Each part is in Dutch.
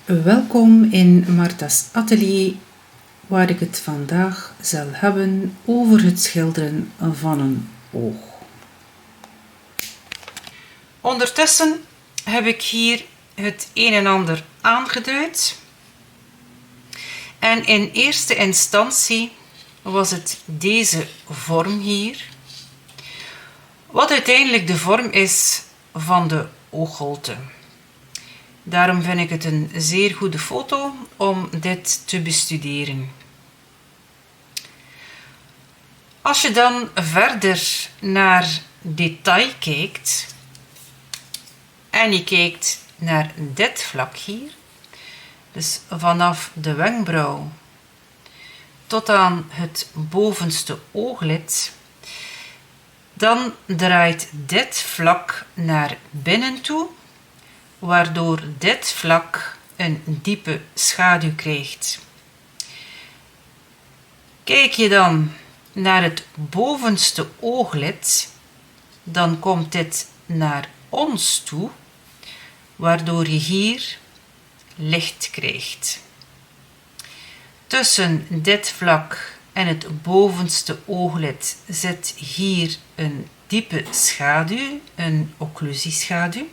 Welkom in Marta's atelier, waar ik het vandaag zal hebben over het schilderen van een oog. Ondertussen heb ik hier het een en ander aangeduid. En in eerste instantie was het deze vorm hier, wat uiteindelijk de vorm is van de oogholte. Daarom vind ik het een zeer goede foto om dit te bestuderen. Als je dan verder naar detail kijkt en je kijkt naar dit vlak hier, dus vanaf de wenkbrauw tot aan het bovenste ooglid, dan draait dit vlak naar binnen toe, waardoor dit vlak een diepe schaduw krijgt. Kijk je dan naar het bovenste ooglid, dan komt dit naar ons toe, waardoor je hier licht krijgt. Tussen dit vlak en het bovenste ooglid zit hier een diepe schaduw, een occlusieschaduw.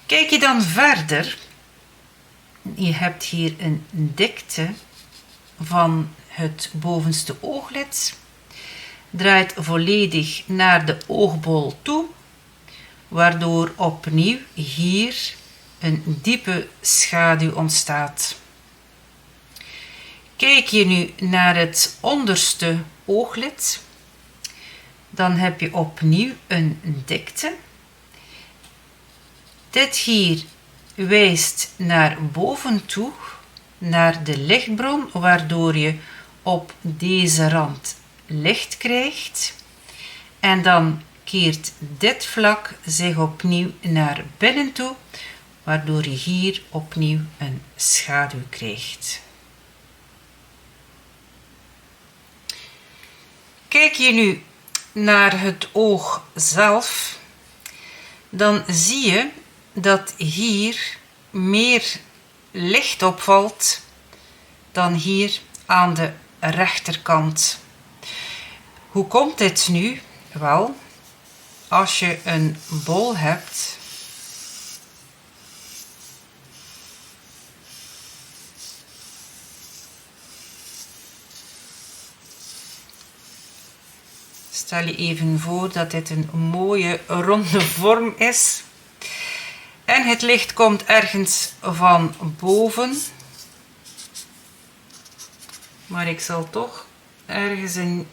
Kijk je dan verder, je hebt hier een dikte van het bovenste ooglid, draait volledig naar de oogbol toe, waardoor opnieuw hier een diepe schaduw ontstaat. Kijk je nu naar het onderste ooglid, dan heb je opnieuw een dikte. Dit hier wijst naar boven toe, naar de lichtbron, waardoor je op deze rand licht krijgt. En dan keert dit vlak zich opnieuw naar binnen toe, waardoor je hier opnieuw een schaduw krijgt. Kijk je nu naar het oog zelf, dan zie je dat hier meer licht opvalt dan hier aan de rechterkant. Hoe komt dit nu? Wel, als je een bol hebt, stel je even voor dat dit een mooie ronde vorm is. En het licht komt ergens van boven. Maar ik zal toch ergens een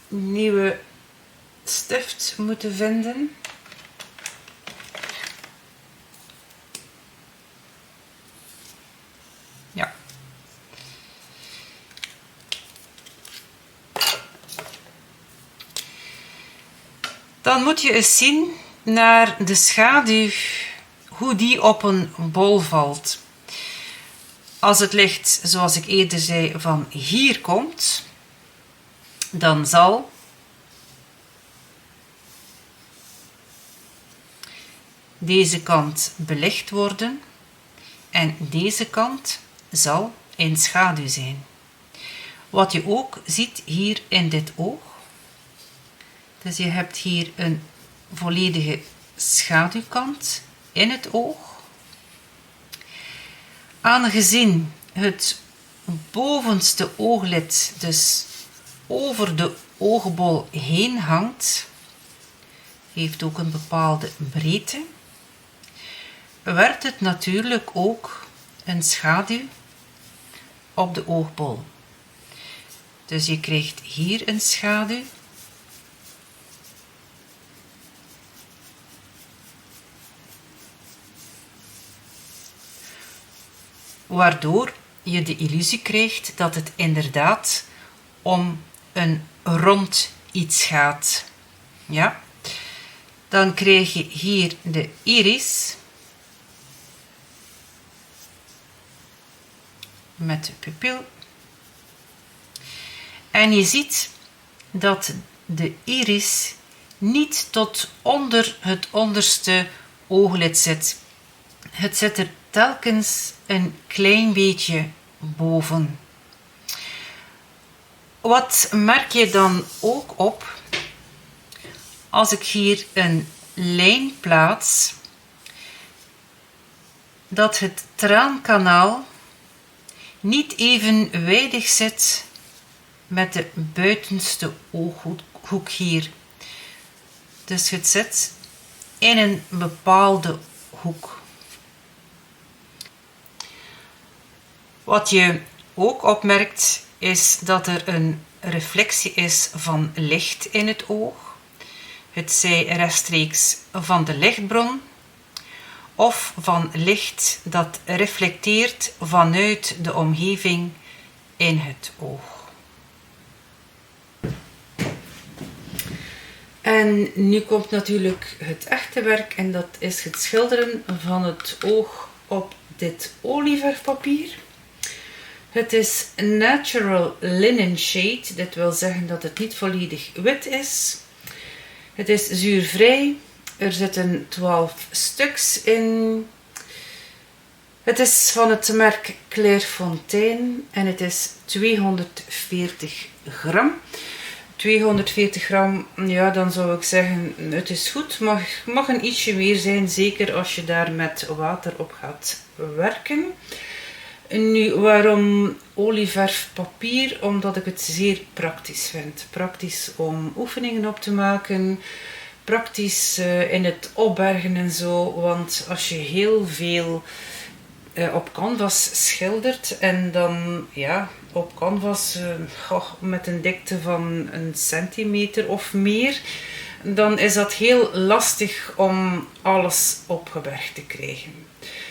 nieuwe stift moeten vinden. Ja. Dan moet je eens zien naar de schaduw, hoe die op een bol valt. Als het licht, zoals ik eerder zei, van hier komt, dan zal deze kant belicht worden en deze kant zal in schaduw zijn. Wat je ook ziet hier in dit oog, dus je hebt hier een volledige schaduwkant in het oog. Aangezien het bovenste ooglid dus over de oogbol heen hangt, heeft ook een bepaalde breedte, werpt het natuurlijk ook een schaduw op de oogbol. Dus je krijgt hier een schaduw. Waardoor je de illusie krijgt dat het inderdaad om een rond iets gaat. Ja? Dan krijg je hier de iris met de pupil. En je ziet dat de iris niet tot onder het onderste ooglid zit. Het zit er telkens een klein beetje boven. Wat merk je dan ook op? Als ik hier een lijn plaats, dat het traankanaal niet evenwijdig zit met de buitenste ooghoek hier. Dus het zit in een bepaalde hoek. Wat je ook opmerkt is dat er een reflectie is van licht in het oog. Het zij rechtstreeks van de lichtbron of van licht dat reflecteert vanuit de omgeving in het oog. En nu komt natuurlijk het echte werk en dat is het schilderen van het oog op dit olieverfpapier. Het is Natural Linen Shade, dit wil zeggen dat het niet volledig wit is. Het is zuurvrij, er zitten 12 stuks in. Het is van het merk Clairefontaine en het is 240 gram. 240 gram, ja, dan zou ik zeggen, het is goed. Mag een ietsje meer zijn, zeker als je daar met water op gaat werken. Nu, waarom olieverfpapier? Omdat ik het zeer praktisch vind. Praktisch om oefeningen op te maken, praktisch in het opbergen en zo. Want als je heel veel op canvas schildert en dan ja, op canvas met een dikte van een centimeter of meer, dan is dat heel lastig om alles opgebergd te krijgen.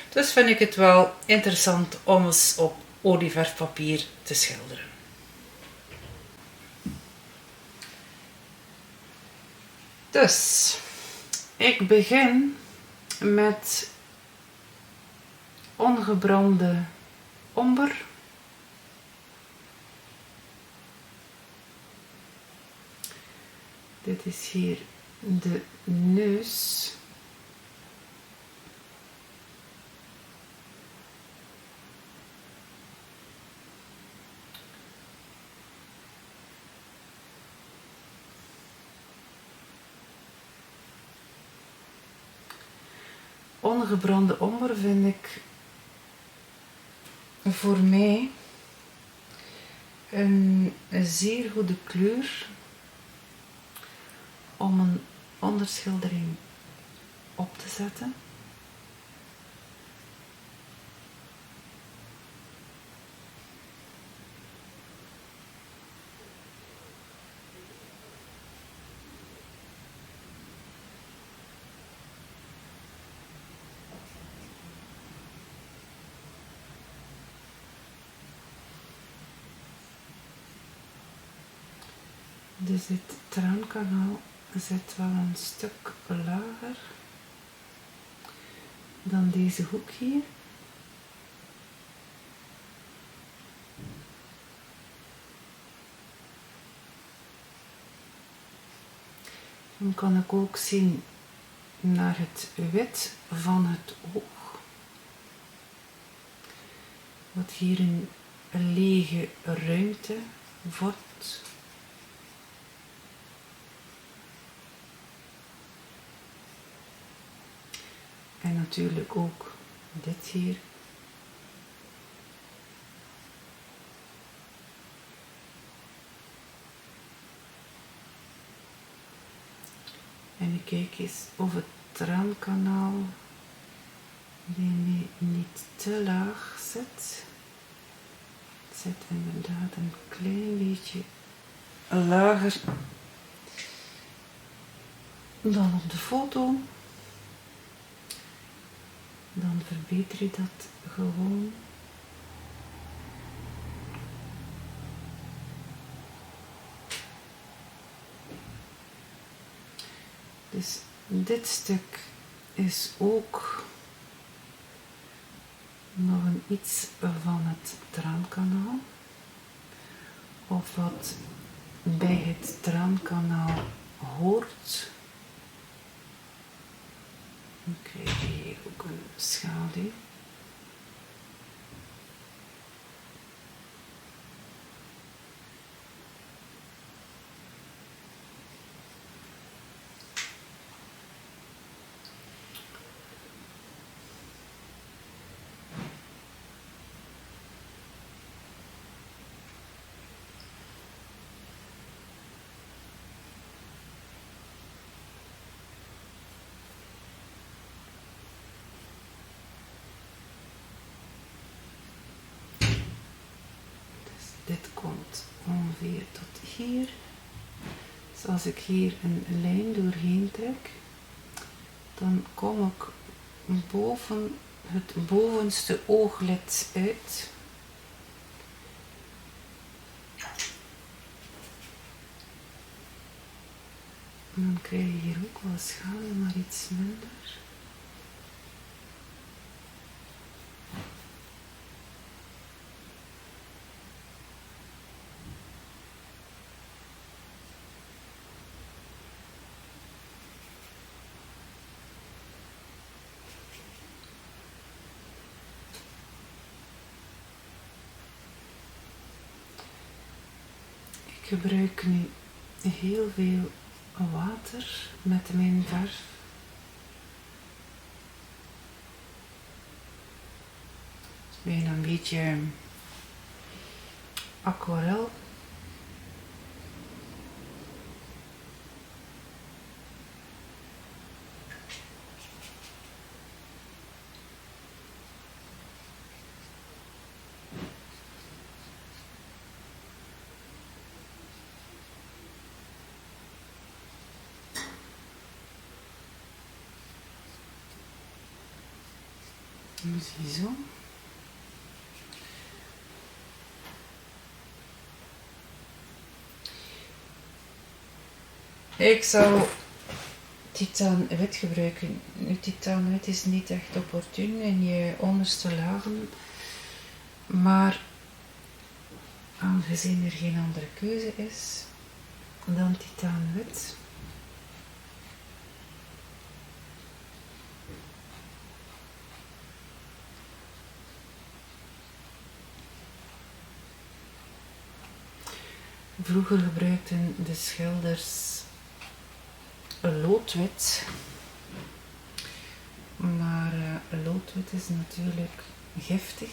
Dus vind ik het wel interessant om eens op olieverfpapier te schilderen. Dus, ik begin met ongebrande omber. Dit is hier de neus. Ongebrande omber vind ik voor mij een zeer goede kleur om een onderschildering op te zetten. Dus dit traankanaal zit wel een stuk lager dan deze hoek hier. Dan kan ik ook zien naar het wit van het oog. Wat hier een lege ruimte vormt. En natuurlijk ook dit hier. En ik kijk eens of het traankanaal niet te laag zit. Het zit inderdaad een klein beetje lager dan op de foto. Dan verbeter je dat gewoon. Dus dit stuk is ook nog een iets van het traankanaal. Of wat bij het traankanaal hoort. Dan krijg je hier ook een schaduw. dit komt ongeveer tot hier. Dus als ik hier een lijn doorheen trek, dan kom ik boven het bovenste ooglid uit. En dan krijg je hier ook wel schade, maar iets minder. Ik gebruik nu heel veel water met mijn verf. Bijna een beetje aquarel. Ziezo. Ik zou titaanwit gebruiken. Nu, titaanwit is niet echt opportun in je onderste lagen, maar aangezien er geen andere keuze is dan titaanwit, vroeger gebruikten de schilders loodwit, maar loodwit is natuurlijk giftig.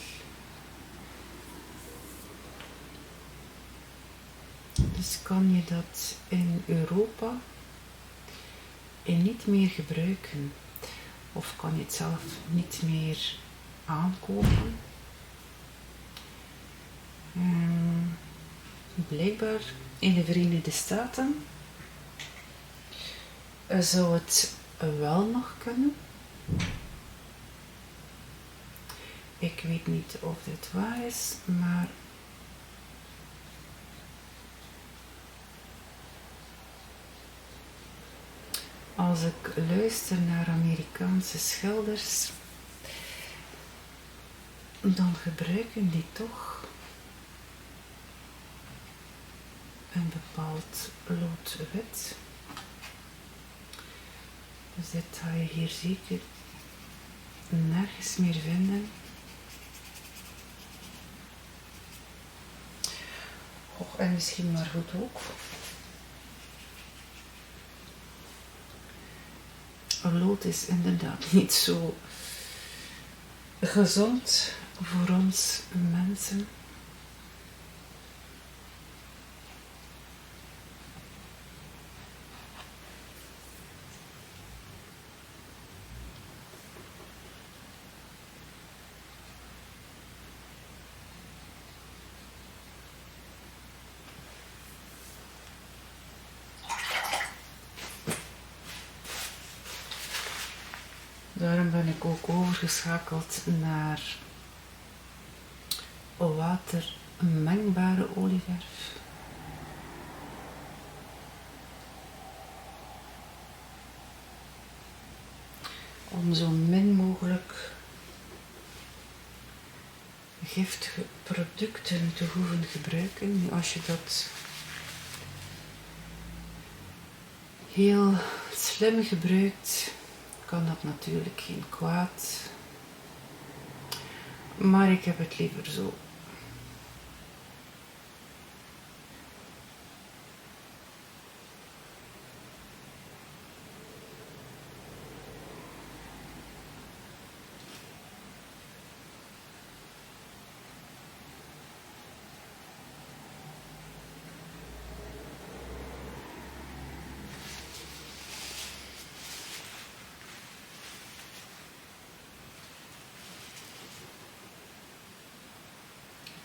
Dus kan je dat in Europa niet meer gebruiken, of kan je het zelf niet meer aankopen. Blijkbaar in de Verenigde Staten zou het wel nog kunnen. Ik weet niet of dit waar is, maar als ik luister naar Amerikaanse schilders, dan gebruiken die toch een bepaald loodwit. Dus dit ga je hier zeker nergens meer vinden. En misschien maar goed ook. Lood is inderdaad niet zo gezond voor ons mensen. Daarom ben ik ook overgeschakeld naar watermengbare olieverf. Om zo min mogelijk giftige producten te hoeven gebruiken. Nu, als je dat heel slim gebruikt, kan dat natuurlijk geen kwaad. Maar ik heb het liever zo.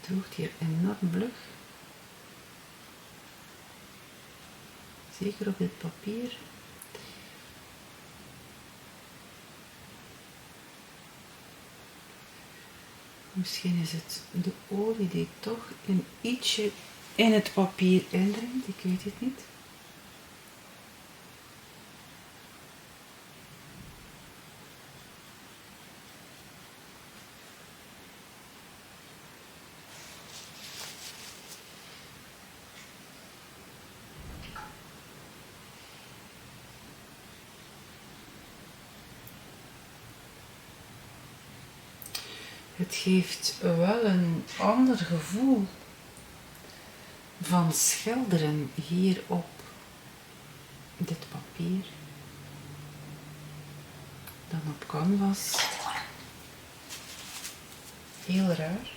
Het droogt hier enorm vlug. zeker op dit papier. Misschien is het de olie die toch een ietsje in het papier indringt, ik weet het niet. Het geeft wel een ander gevoel van schilderen hier op dit papier dan op canvas. Heel raar.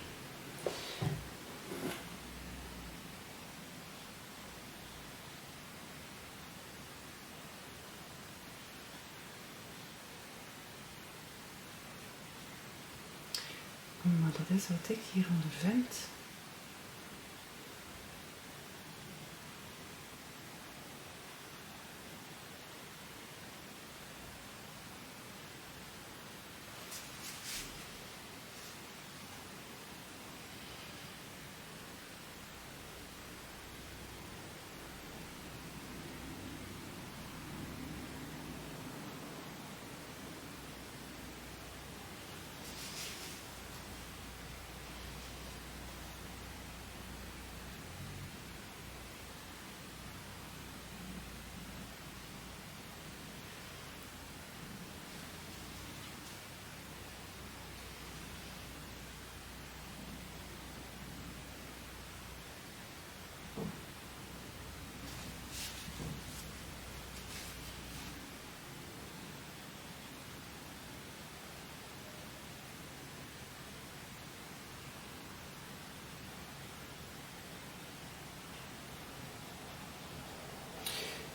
Maar dat is wat ik hier ondervind.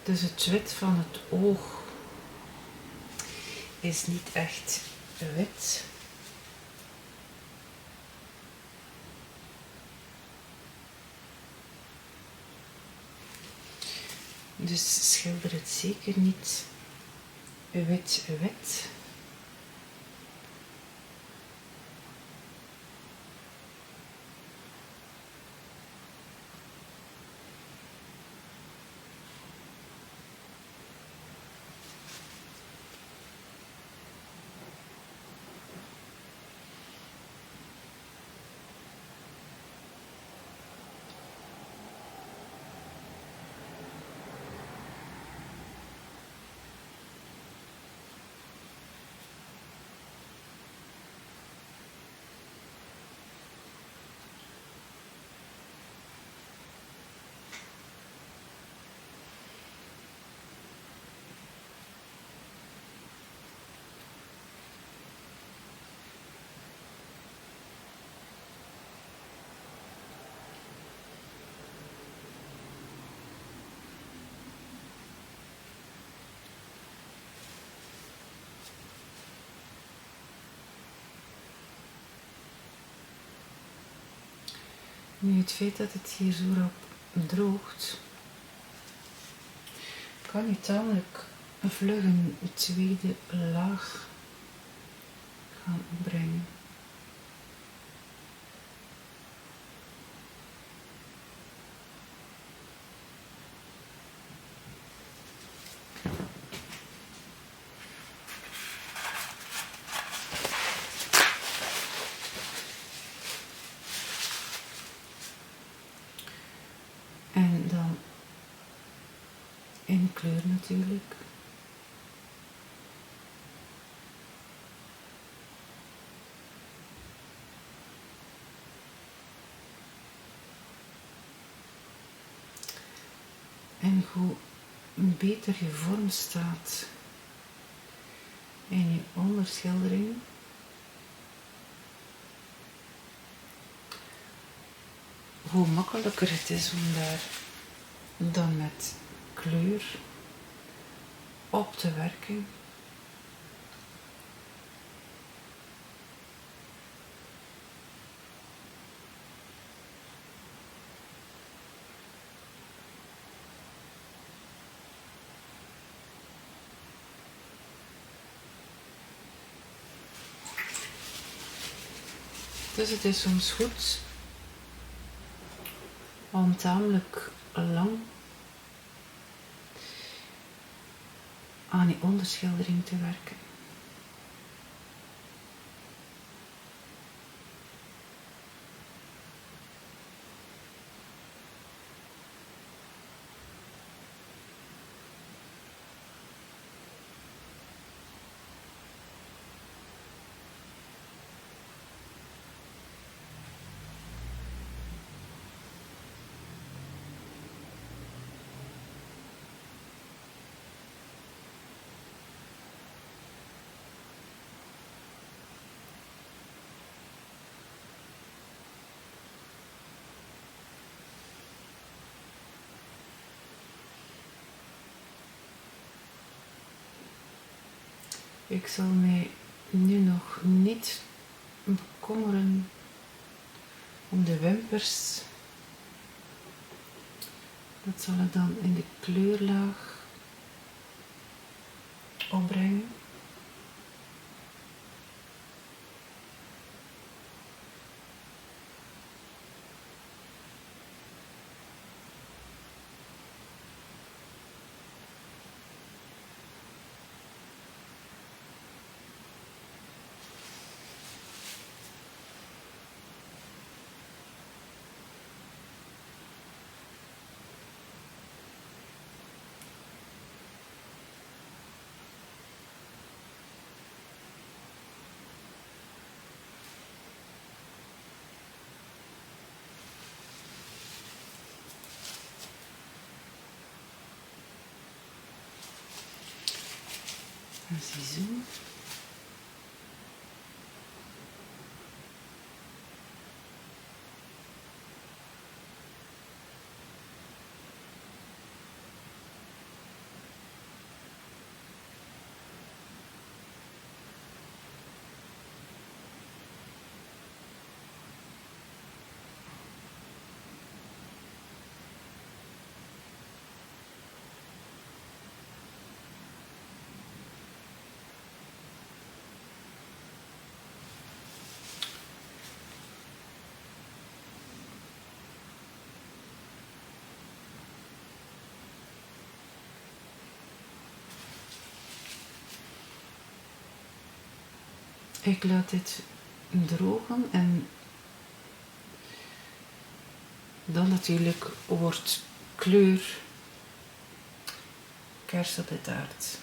Dus het wit van het oog is niet echt wit. Dus schilder het zeker niet wit-wit. Nu, het feit dat het hier zo rap droogt, kan je tamelijk vlug een tweede laag gaan opbrengen. En dan in kleur natuurlijk. En hoe beter je vorm staat in je onderschildering, hoe makkelijker het is om daar dan met kleur op te werken. Dus het is soms goed om tamelijk lang aan die onderschildering te werken. Ik zal mij nu nog niet bekommeren om de wimpers. Dat zal ik dan in de kleurlaag opbrengen. Ziezo. Ik laat dit drogen en dan natuurlijk wordt kleur kers op de taart.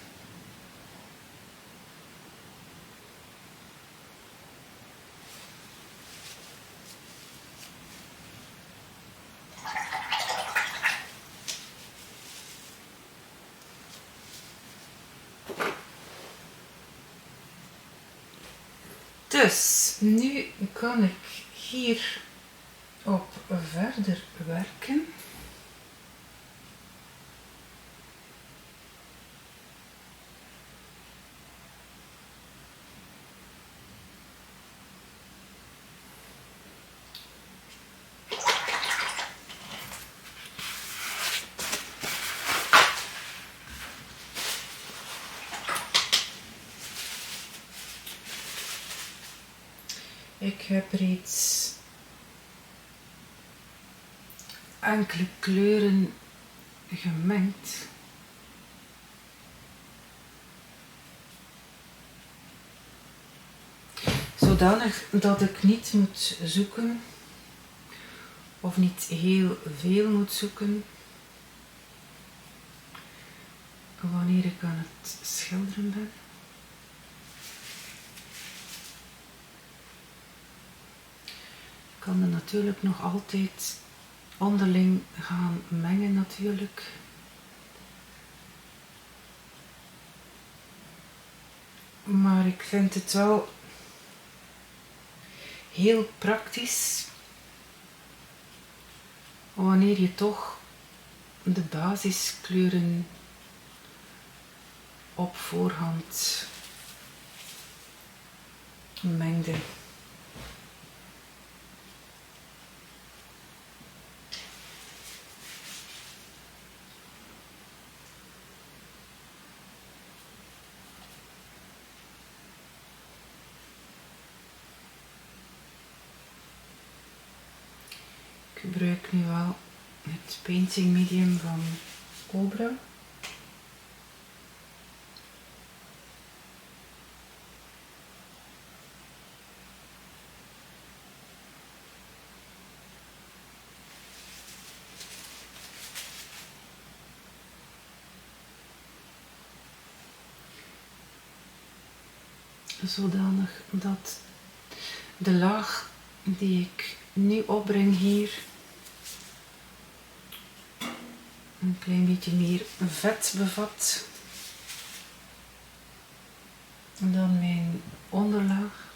Dus nu kan ik hier op verder werken. Ik heb reeds enkele kleuren gemengd. Zodanig dat ik niet moet zoeken of niet heel veel moet zoeken wanneer ik aan het schilderen ben. Ik kan er natuurlijk nog altijd onderling gaan mengen natuurlijk. Maar ik vind het wel heel praktisch wanneer je toch de basiskleuren op voorhand mengde. gebruik nu wel het painting medium van Cobra. Zodanig dat de laag die ik nu opbreng hier een klein beetje meer vet bevat dan mijn onderlaag.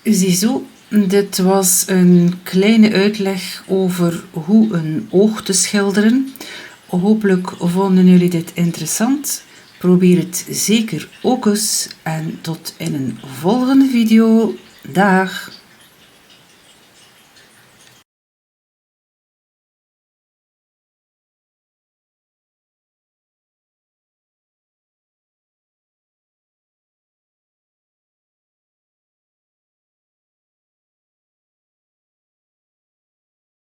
Ziezo, dit was een kleine uitleg over hoe een oog te schilderen. Hopelijk vonden jullie dit interessant. Probeer het zeker ook eens en tot in een volgende video. Dag!